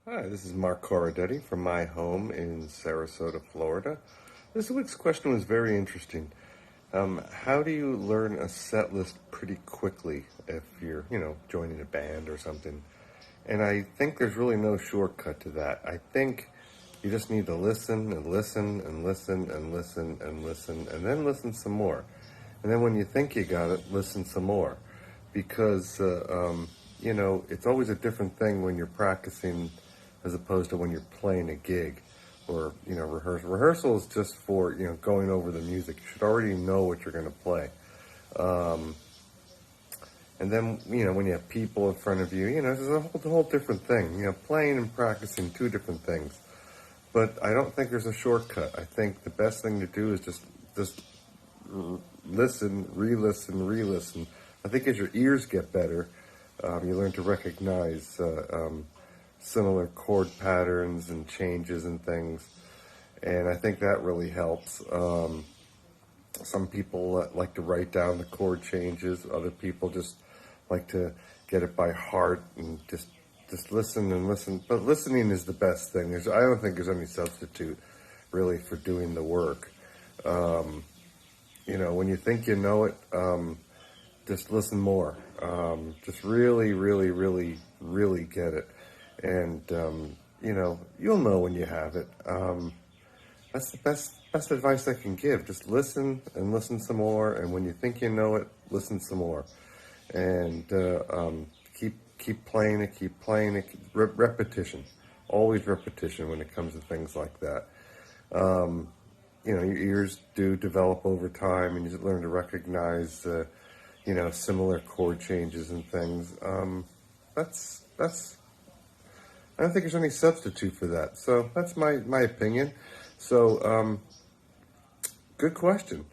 Hi, this is Mark Corradetti from my home in Sarasota, Florida. This week's question was very interesting. How do you learn a set list pretty quickly if you're, joining a band or something? And I think there's really no shortcut to that. I think you just need to listen and listen and listen and listen and listen and then listen some more. And then when you think you got it, listen some more. Because, it's always a different thing when you're practicing as opposed to when you're playing a gig or, rehearsal. Rehearsal is just for, going over the music. You should already know what you're going to play. And then, when you have people in front of you, it's a whole different thing. Playing and practicing, two different things. But I don't think there's a shortcut. I think the best thing to do is just listen, re-listen. I think as your ears get better, you learn to recognize similar chord patterns and changes and things, and I think that really helps. Some people like to write down the chord changes. Other people just like to get it by heart and just listen and listen. But listening is the best thing. I don't think there's any substitute really for doing the work. When you think you know it, just listen more. Just really, really, really, really get it. And, you'll know when you have it. That's the best advice I can give. Just listen and listen some more. And when you think you know it, listen some more. And keep playing it. Repetition. Always repetition when it comes to things like that. Your ears do develop over time, and you learn to recognize, similar chord changes and things. I don't think there's any substitute for that. So that's my opinion. So, good question.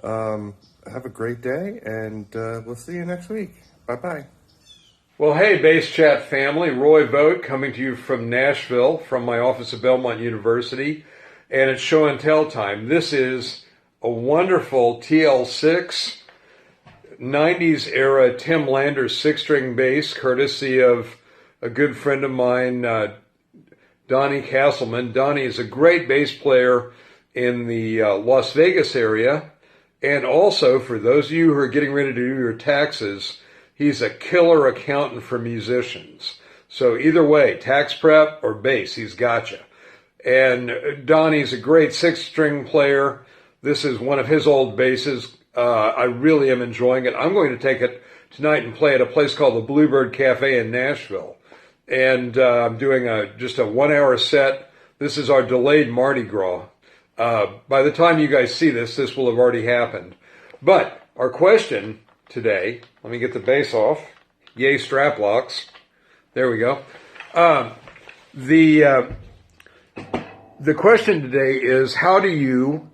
Have a great day, and we'll see you next week. Bye-bye. Well, hey, Bass Chat family. Roy Vogt coming to you from Nashville, from my office at Belmont University. And it's show and tell time. This is a wonderful TL6 90s era Tim Landers 6-string bass, courtesy of a good friend of mine, Donnie Castleman. Donnie is a great bass player in the Las Vegas area. And also, for those of you who are getting ready to do your taxes, he's a killer accountant for musicians. So either way, tax prep or bass, he's got you. And Donnie's a great 6-string player. This is one of his old basses. I really am enjoying it. I'm going to take it tonight and play at a place called the Bluebird Cafe in Nashville. And I'm doing just a 1-hour set. This is our delayed Mardi Gras. By the time you guys see this will have already happened. But our question today, let me get the bass off. Yay, strap locks. There we go. The question today is, how do you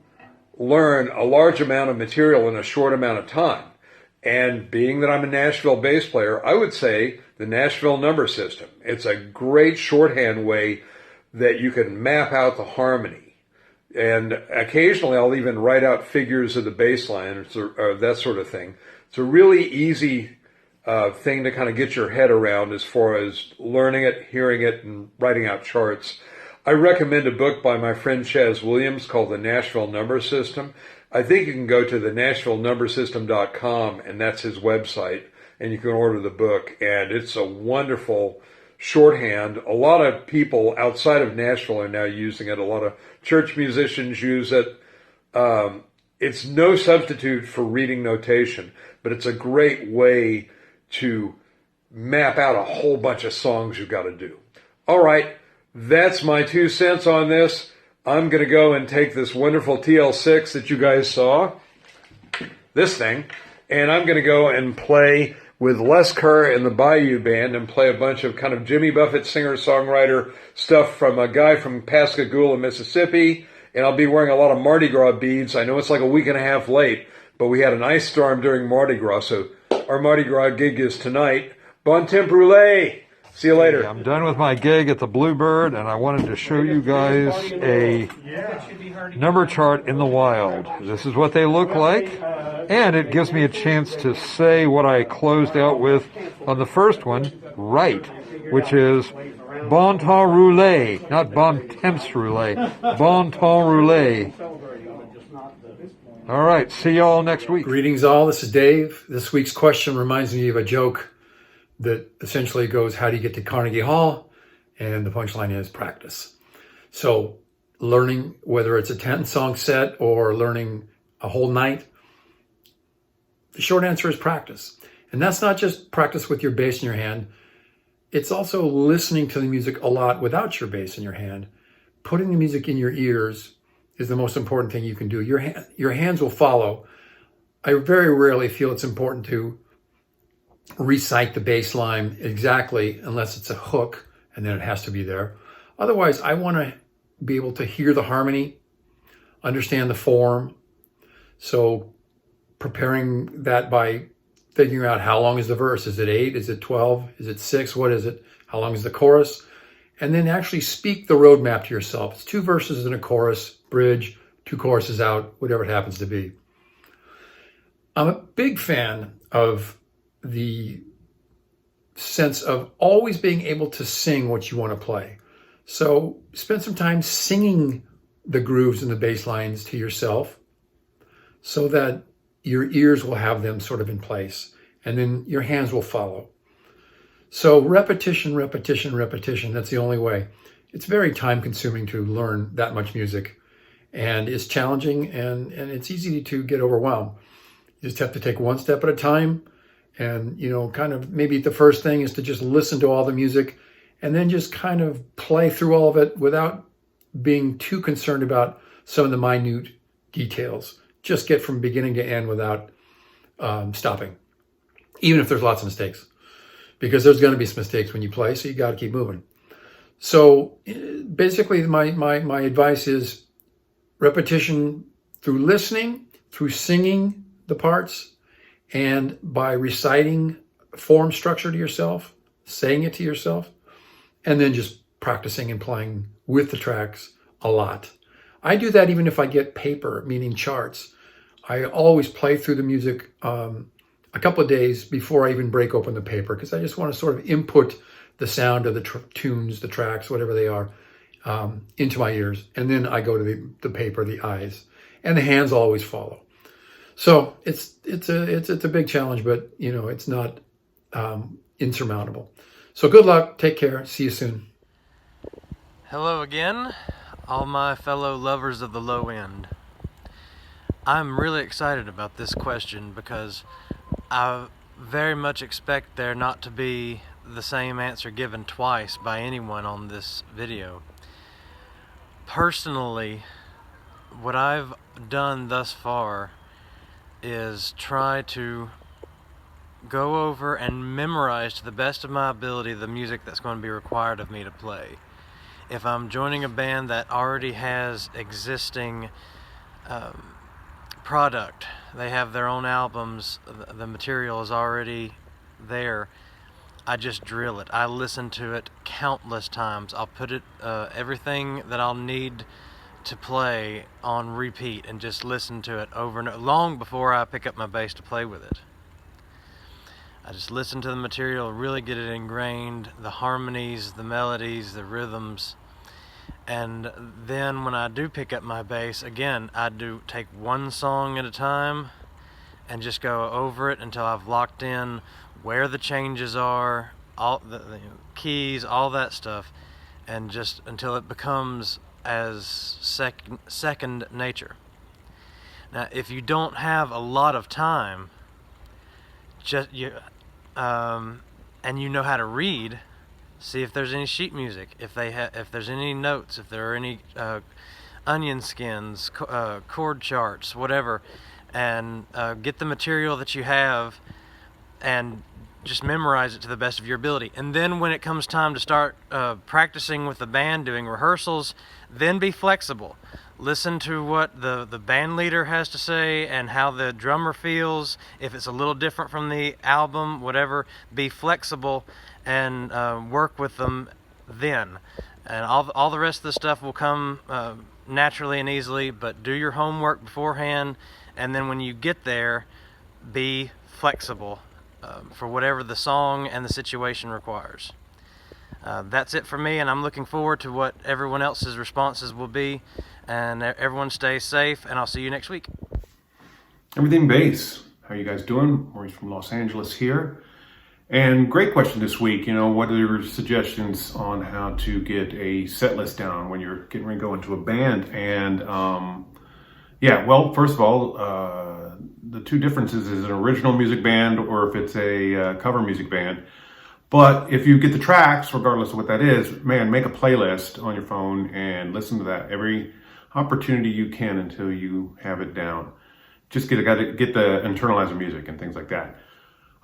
learn a large amount of material in a short amount of time? And being that I'm a Nashville bass player, I would say the Nashville number system. It's a great shorthand way that you can map out the harmony. And occasionally I'll even write out figures of the bass line or that sort of thing. It's a really easy thing to kind of get your head around as far as learning it, hearing it, and writing out charts. I recommend a book by my friend Chaz Williams called The Nashville Number System. I think you can go to the NashvilleNumberSystem.com, and that's his website, and you can order the book. And it's a wonderful shorthand. A lot of people outside of Nashville are now using it. A lot of church musicians use it. It's no substitute for reading notation, but it's a great way to map out a whole bunch of songs you've got to do. All right. That's my 2 cents on this. I'm going to go and take this wonderful TL6 that you guys saw, this thing, and I'm going to go and play with Les Kerr and the Bayou Band and play a bunch of kind of Jimmy Buffett singer-songwriter stuff from a guy from Pascagoula, Mississippi, and I'll be wearing a lot of Mardi Gras beads. I know it's like a week and a half late, but we had an ice storm during Mardi Gras, so our Mardi Gras gig is tonight. Bon temps brûlé! See you later. I'm done with my gig at the Bluebird, and I wanted to show you guys a number chart in the wild. This is what they look like, and it gives me a chance to say what I closed out with on the first one, right, which is Bon temps roulé, not bon temps roulé. Bon temps roulé. All right, see y'all next week. Greetings all, this is Dave. This week's question reminds me of a joke that essentially goes, how do you get to Carnegie Hall? And the punchline is practice. So learning, whether it's a 10-song set or learning a whole night, the short answer is practice. And that's not just practice with your bass in your hand. It's also listening to the music a lot without your bass in your hand. Putting the music in your ears is the most important thing you can do. Your hands will follow. I very rarely feel it's important to recite the bass line exactly unless it's a hook and then it has to be there. Otherwise, I want to be able to hear the harmony, understand the form. So preparing that by figuring out how long is the verse. Is it 8? Is it 12? Is it 6? What is it? How long is the chorus? And then actually speak the roadmap to yourself. It's 2 verses and a chorus, bridge, 2 choruses out, whatever it happens to be. I'm a big fan of the sense of always being able to sing what you want to play. So spend some time singing the grooves and the bass lines to yourself so that your ears will have them sort of in place, and then your hands will follow. So repetition, repetition, repetition, that's the only way. It's very time consuming to learn that much music, and it's challenging, and it's easy to get overwhelmed. You just have to take one step at a time, and, you know, kind of maybe the first thing is to just listen to all the music and then just kind of play through all of it without being too concerned about some of the minute details. Just get from beginning to end without stopping, even if there's lots of mistakes, because there's going to be some mistakes when you play, so you got to keep moving. So basically my advice is repetition through listening, through singing the parts, and by reciting form structure to yourself, saying it to yourself, and then just practicing and playing with the tracks a lot. I do that even if I get paper, meaning charts. I always play through the music a couple of days before I even break open the paper, because I just want to sort of input the sound of the tunes, the tracks, whatever they are, into my ears. And then I go to the paper, the eyes, and the hands always follow. So it's a big challenge, but you know, it's not insurmountable. So good luck, take care, see you soon. Hello again, all my fellow lovers of the low end. I'm really excited about this question because I very much expect there not to be the same answer given twice by anyone on this video. Personally, what I've done thus far is try to go over and memorize to the best of my ability the music that's going to be required of me to play. If I'm joining a band that already has existing product, they have their own albums, the material is already there, I just drill it. I listen to it countless times. I'll put it everything that I'll need to play on repeat and just listen to it over and over, long before I pick up my bass to play with it. I just listen to the material, really get it ingrained, the harmonies, the melodies, the rhythms. And then when I do pick up my bass, again, I do take one song at a time and just go over it until I've locked in where the changes are, all the keys, all that stuff, and just until it becomes as second nature. Now, if you don't have a lot of time, and you know how to read, see if there's any sheet music, if there's any notes, if there are any onion skins, chord charts, whatever, and get the material that you have and just memorize it to the best of your ability. And then when it comes time to start practicing with the band, doing rehearsals, then be flexible. Listen to what the band leader has to say and how the drummer feels. If it's a little different from the album, whatever, be flexible and work with them then. And all the rest of the stuff will come naturally and easily, but do your homework beforehand, and then when you get there, be flexible for whatever the song and the situation requires. That's it for me, and I'm looking forward to what everyone else's responses will be. And everyone stay safe, and I'll see you next week. Everything Bass. How you guys doing? Maurice from Los Angeles here. And great question this week. What are your suggestions on how to get a set list down when you're getting ready to go into a band? And well, first of all, the two differences is an original music band or if it's a cover music band. But if you get the tracks, regardless of what that is, man, make a playlist on your phone and listen to that every opportunity you can until you have it down. Just gotta get the internalizer music and things like that.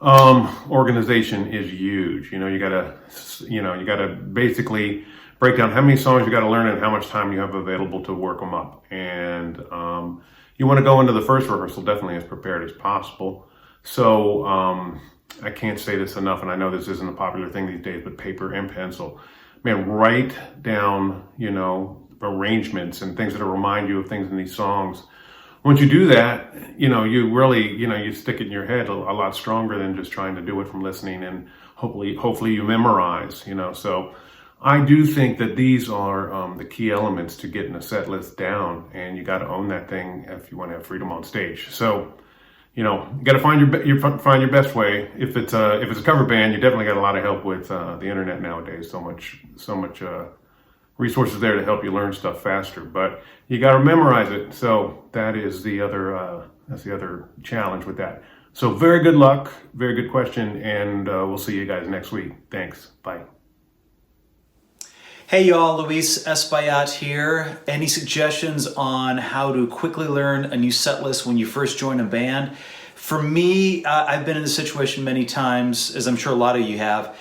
Organization is huge. You gotta basically break down how many songs you gotta learn and how much time you have available to work them up. And you want to go into the first rehearsal definitely as prepared as possible. So I can't say this enough, and I know this isn't a popular thing these days, but paper and pencil. Man, write down, arrangements and things that'll remind you of things in these songs. Once you do that, you really, you stick it in your head a lot stronger than just trying to do it from listening, and hopefully you memorize, So I do think that these are the key elements to getting a set list down, and you got to own that thing if you want to have freedom on stage. So, you got to find your best way. If it's a cover band, you definitely got a lot of help with the internet nowadays. So much resources there to help you learn stuff faster, but you got to memorize it. So that is the other challenge with that. So very good luck, very good question, and we'll see you guys next week. Thanks. Bye. Hey y'all, Luis Espaillat here. Any suggestions on how to quickly learn a new set list when you first join a band? For me, I've been in this situation many times, as I'm sure a lot of you have.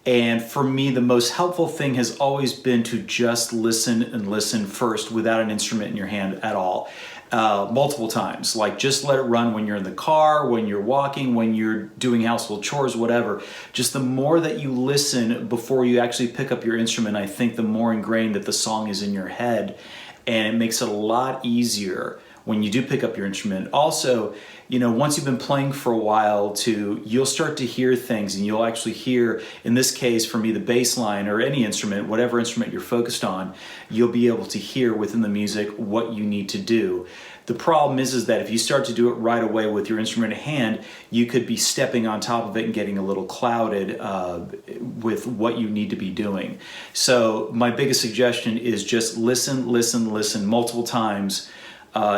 And for me, the most helpful thing has always been to just listen and listen first without an instrument in your hand at all. Multiple times, like just let it run when you're in the car, when you're walking, when you're doing household chores, whatever. Just the more that you listen before you actually pick up your instrument, I think the more ingrained that the song is in your head, and it makes it a lot easier when you do pick up your instrument. Also, once you've been playing for a while you'll start to hear things, and you'll actually hear, in this case for me, the bass line or any instrument, whatever instrument you're focused on, you'll be able to hear within the music what you need to do. The problem is that if you start to do it right away with your instrument in hand, you could be stepping on top of it and getting a little clouded with what you need to be doing. So my biggest suggestion is just listen multiple times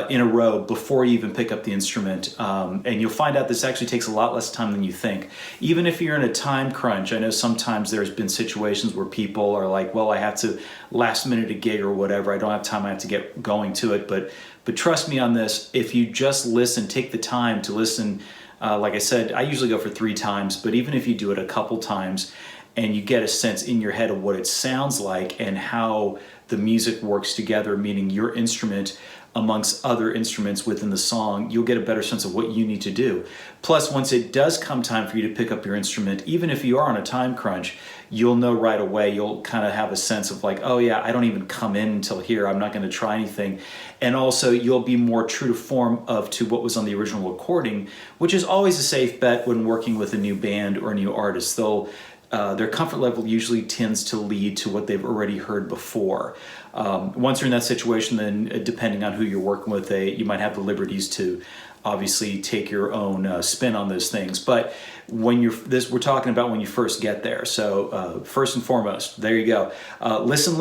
in a row before you even pick up the instrument. And you'll find out this actually takes a lot less time than you think. Even if you're in a time crunch, I know sometimes there's been situations where people are like, well, I have to last minute a gig or whatever. I don't have time, I have to get going to it. But trust me on this, if you just listen, take the time to listen. Like I said, I usually go for 3 times, but even if you do it a couple times and you get a sense in your head of what it sounds like and how the music works together, meaning your instrument amongst other instruments within the song, you'll get a better sense of what you need to do. Plus, once it does come time for you to pick up your instrument, even if you are on a time crunch, you'll know right away. You'll kind of have a sense of like, oh yeah, I don't even come in until here. I'm not going to try anything. And also, you'll be more true to form to what was on the original recording, which is always a safe bet when working with a new band or a new artist. Their comfort level usually tends to lead to what they've already heard before. Once you're in that situation, then depending on who you're working with, you might have the liberties to obviously take your own spin on those things. But when we're talking about when you first get there. So first and foremost, there you go. Listen.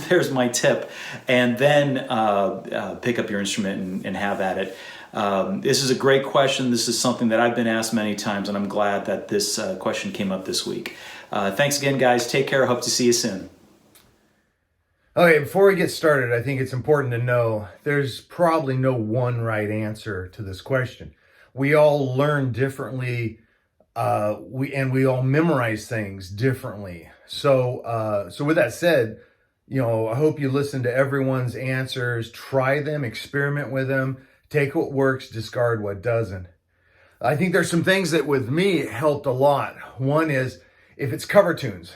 There's my tip. And then pick up your instrument and have at it. This is a great question. This is something that I've been asked many times, and I'm glad that this question came up this week. Thanks again, guys. Take care. Hope to see you soon. Okay, before we get started, I think it's important to know there's probably no one right answer to this question. We all learn differently, we all memorize things differently. So with that said, I hope you listen to everyone's answers, try them, experiment with them, take what works, discard what doesn't. I think there's some things that with me helped a lot. One is, if it's cover tunes,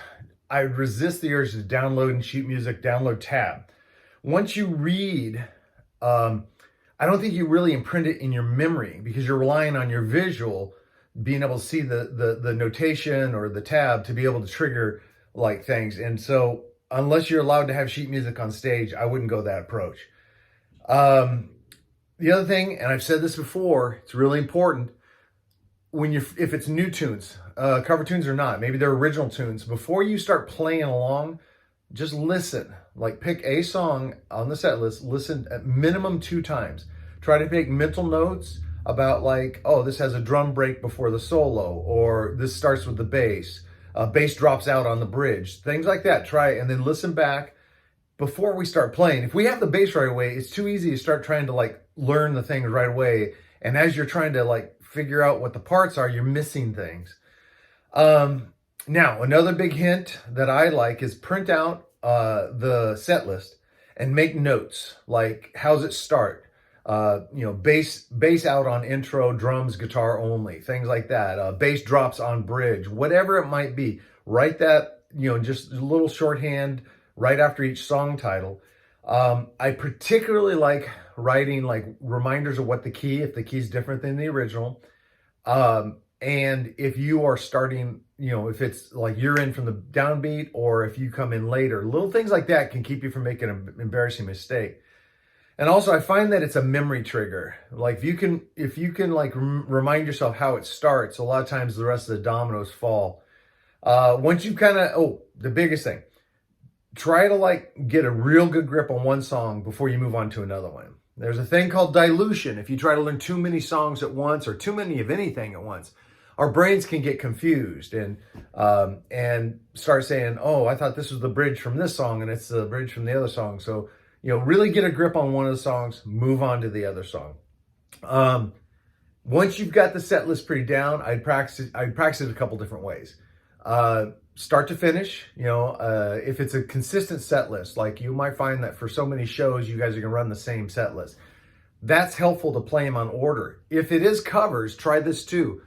I resist the urge to download and sheet music, download tab. Once you read, I don't think you really imprint it in your memory because you're relying on your visual, being able to see the notation or the tab to be able to trigger like things. And so unless you're allowed to have sheet music on stage, I wouldn't go that approach. The other thing, and I've said this before, it's really important, if it's new tunes, cover tunes or not, maybe they're original tunes, before you start playing along, just listen. Like, pick a song on the set list, listen at minimum 2 times. Try to make mental notes about, like, oh, this has a drum break before the solo, or this starts with the bass. Bass drops out on the bridge, things like that. Try it, and then listen back before we start playing. If we have the bass right away, it's too easy to start trying to, like, learn the things right away. And as you're trying to, like, figure out what the parts are, you're missing things. Now, another big hint that I like is print out the set list and make notes. Like, how's it start? Bass out on intro, drums, guitar only, things like that. Bass drops on bridge, whatever it might be. Write that, just a little shorthand right after each song title. I particularly like writing, like, reminders of what the key, if the key's different than the original. And if you are starting, if it's like you're in from the downbeat, or if you come in later, little things like that can keep you from making an embarrassing mistake. And also, I find that it's a memory trigger. Like, if you can like remind yourself how it starts, a lot of times the rest of the dominoes fall. Once you the biggest thing, try to, like, get a real good grip on one song before you move on to another one. There's a thing called dilution. If you try to learn too many songs at once, or too many of anything at once, our brains can get confused and start saying, oh, I thought this was the bridge from this song and it's the bridge from the other song. So, really get a grip on one of the songs, move on to the other song. Once you've got the set list pretty down, I'd practice it a couple different ways. Start to finish, if it's a consistent set list, like, you might find that for so many shows, you guys are going to run the same set list. That's helpful to play them on order. If it is covers, try this too.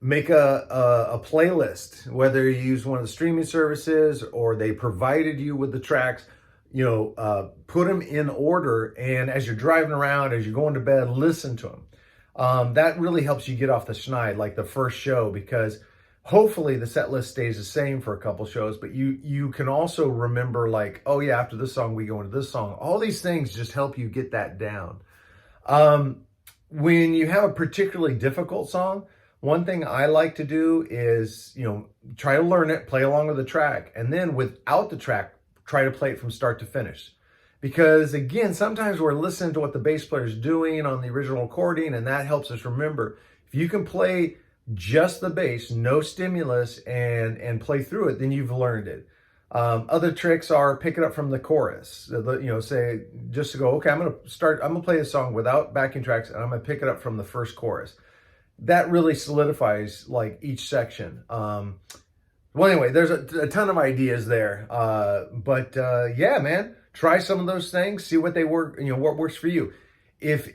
Make a playlist, whether you use one of the streaming services or they provided you with the tracks, put them in order. And as you're driving around, as you're going to bed, listen to them. That really helps you get off the schneid, like the first show, because hopefully the set list stays the same for a couple shows, but you can also remember, like, oh yeah, after this song, we go into this song. All these things just help you get that down. When you have a particularly difficult song, one thing I like to do is, try to learn it, play along with the track, and then without the track, try to play it from start to finish. Because again, sometimes we're listening to what the bass player is doing on the original recording, and that helps us remember. If you can play just the bass, no stimulus, and play through it, then you've learned it. Other tricks are pick it up from the chorus. Say, just to go, okay, I'm gonna play this song without backing tracks, and I'm gonna pick it up from the first chorus. That really solidifies, like, each section. Well, anyway, there's a ton of ideas there. Yeah, man, try some of those things, see what they work, what works for you. If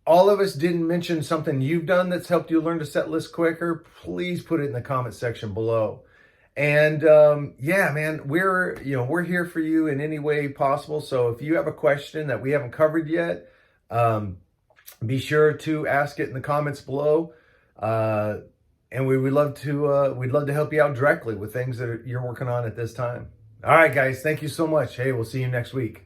all of us didn't mention something you've done that's helped you learn to set list quicker, please put it in the comment section below. And yeah, man, we're here for you in any way possible. So if you have a question that we haven't covered yet, be sure to ask it in the comments below. And we'd love to help you out directly with things that you're working on at this time. All right, guys, thank you so much. Hey, we'll see you next week.